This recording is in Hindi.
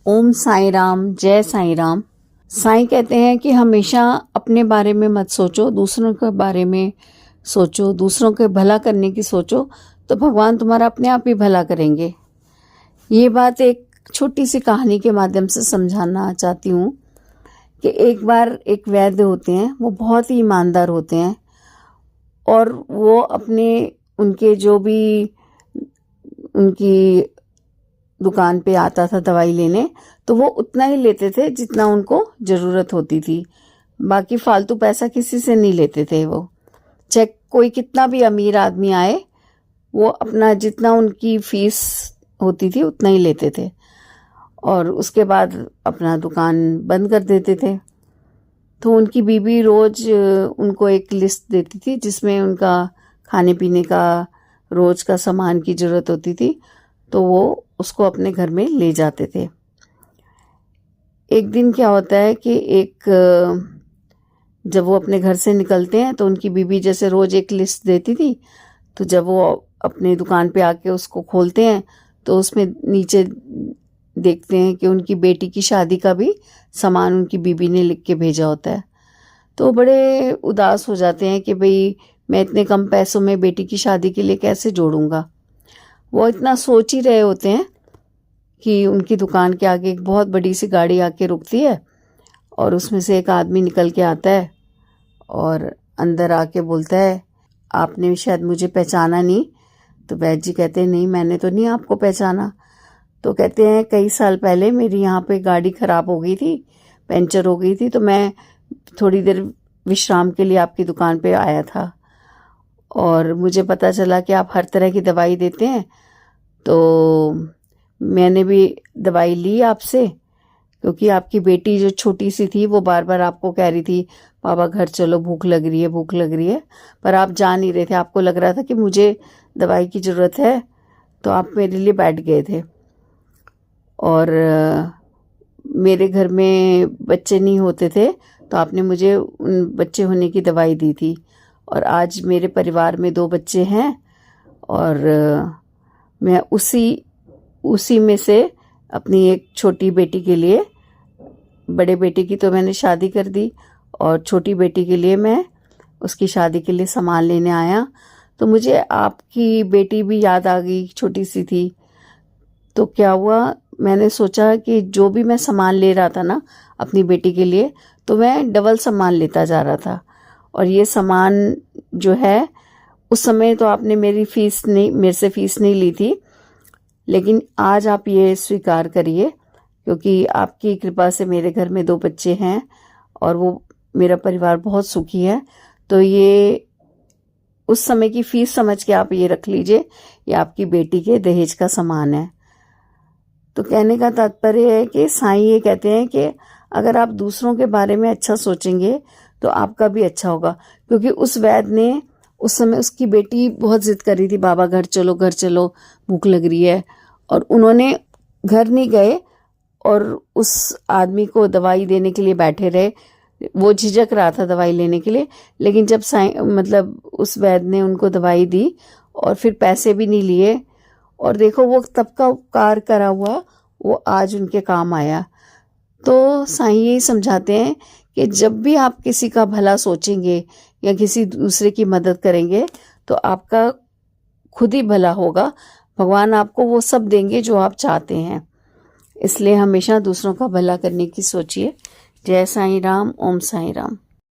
ओम साईं राम, जय साईं राम। साईं कहते हैं कि हमेशा अपने बारे में मत सोचो, दूसरों के बारे में सोचो, दूसरों के भला करने की सोचो, तो भगवान तुम्हारा अपने आप ही भला करेंगे। ये बात एक छोटी सी कहानी के माध्यम से समझाना चाहती हूँ कि एक बार एक वैद्य होते हैं, वो बहुत ही ईमानदार होते हैं और वो उनके जो भी उनकी दुकान पे आता था दवाई लेने, तो वो उतना ही लेते थे जितना उनको ज़रूरत होती थी। बाकी फालतू पैसा किसी से नहीं लेते थे वो। चाहे कोई कितना भी अमीर आदमी आए, वो अपना जितना उनकी फीस होती थी उतना ही लेते थे और उसके बाद अपना दुकान बंद कर देते थे। तो उनकी बीवी रोज़ उनको एक लिस्ट देती थी जिसमें उनका खाने पीने का रोज़ का सामान की ज़रूरत होती थी, तो वो उसको अपने घर में ले जाते थे। एक दिन क्या होता है कि जब वो अपने घर से निकलते हैं तो उनकी बीवी जैसे रोज़ एक लिस्ट देती थी, तो जब वो अपने दुकान पे आके उसको खोलते हैं तो उसमें नीचे देखते हैं कि उनकी बेटी की शादी का भी सामान उनकी बीवी ने लिख के भेजा होता है। तो बड़े उदास हो जाते हैं कि भाई मैं इतने कम पैसों में बेटी की शादी के लिए कैसे जोड़ूंगा। वो इतना सोच ही रहे होते हैं कि उनकी दुकान के आगे एक बहुत बड़ी सी गाड़ी आके रुकती है और उसमें से एक आदमी निकल के आता है और अंदर आके बोलता है, आपने शायद मुझे पहचाना नहीं। तो वैद्य जी कहते हैं, नहीं मैंने तो नहीं आपको पहचाना। तो कहते हैं, कई साल पहले मेरी यहाँ पे गाड़ी ख़राब हो गई थी, पंचर हो गई थी, तो मैं थोड़ी देर विश्राम के लिए आपकी दुकान पे आया था और मुझे पता चला कि आप हर तरह की दवाई देते हैं, तो मैंने भी दवाई ली आपसे, क्योंकि आपकी बेटी जो छोटी सी थी वो बार बार आपको कह रही थी, पापा घर चलो, भूख लग रही है, भूख लग रही है, पर आप जा नहीं रहे थे। आपको लग रहा था कि मुझे दवाई की ज़रूरत है, तो आप मेरे लिए बैठ गए थे। और मेरे घर में बच्चे नहीं होते थे, तो आपने मुझे उन बच्चे होने की दवाई दी थी। और आज मेरे परिवार में 2 बच्चे हैं और मैं उसी में से अपनी एक छोटी बेटी के लिए, बड़े बेटे की तो मैंने शादी कर दी और छोटी बेटी के लिए मैं उसकी शादी के लिए सामान लेने आया। तो मुझे आपकी बेटी भी याद आ गई, छोटी सी थी। तो क्या हुआ, मैंने सोचा कि जो भी मैं सामान ले रहा था ना अपनी बेटी के लिए, तो मैं डबल सामान लेता जा रहा था। और ये सामान जो है, उस समय तो आपने मेरे से फीस नहीं ली थी, लेकिन आज आप ये स्वीकार करिए, क्योंकि आपकी कृपा से मेरे घर में 2 बच्चे हैं और वो मेरा परिवार बहुत सुखी है। तो ये उस समय की फीस समझ के आप ये रख लीजिए, ये आपकी बेटी के दहेज का सामान है। तो कहने का तात्पर्य है कि साईं ये कहते हैं कि अगर आप दूसरों के बारे में अच्छा सोचेंगे तो आपका भी अच्छा होगा। क्योंकि उस वैद्य ने उस समय, उसकी बेटी बहुत जिद कर रही थी, बाबा घर चलो, घर चलो, भूख लग रही है, और उन्होंने घर नहीं गए और उस आदमी को दवाई देने के लिए बैठे रहे। वो झिझक रहा था दवाई लेने के लिए, लेकिन जब उस वैद्य ने उनको दवाई दी और फिर पैसे भी नहीं लिए, और देखो वो तब का उपकार करा हुआ वो आज उनके काम आया। तो साईं यही समझाते हैं कि जब भी आप किसी का भला सोचेंगे या किसी दूसरे की मदद करेंगे तो आपका खुद ही भला होगा। भगवान आपको वो सब देंगे जो आप चाहते हैं। इसलिए हमेशा दूसरों का भला करने की सोचिए। जय साईं राम, ओम साईं राम।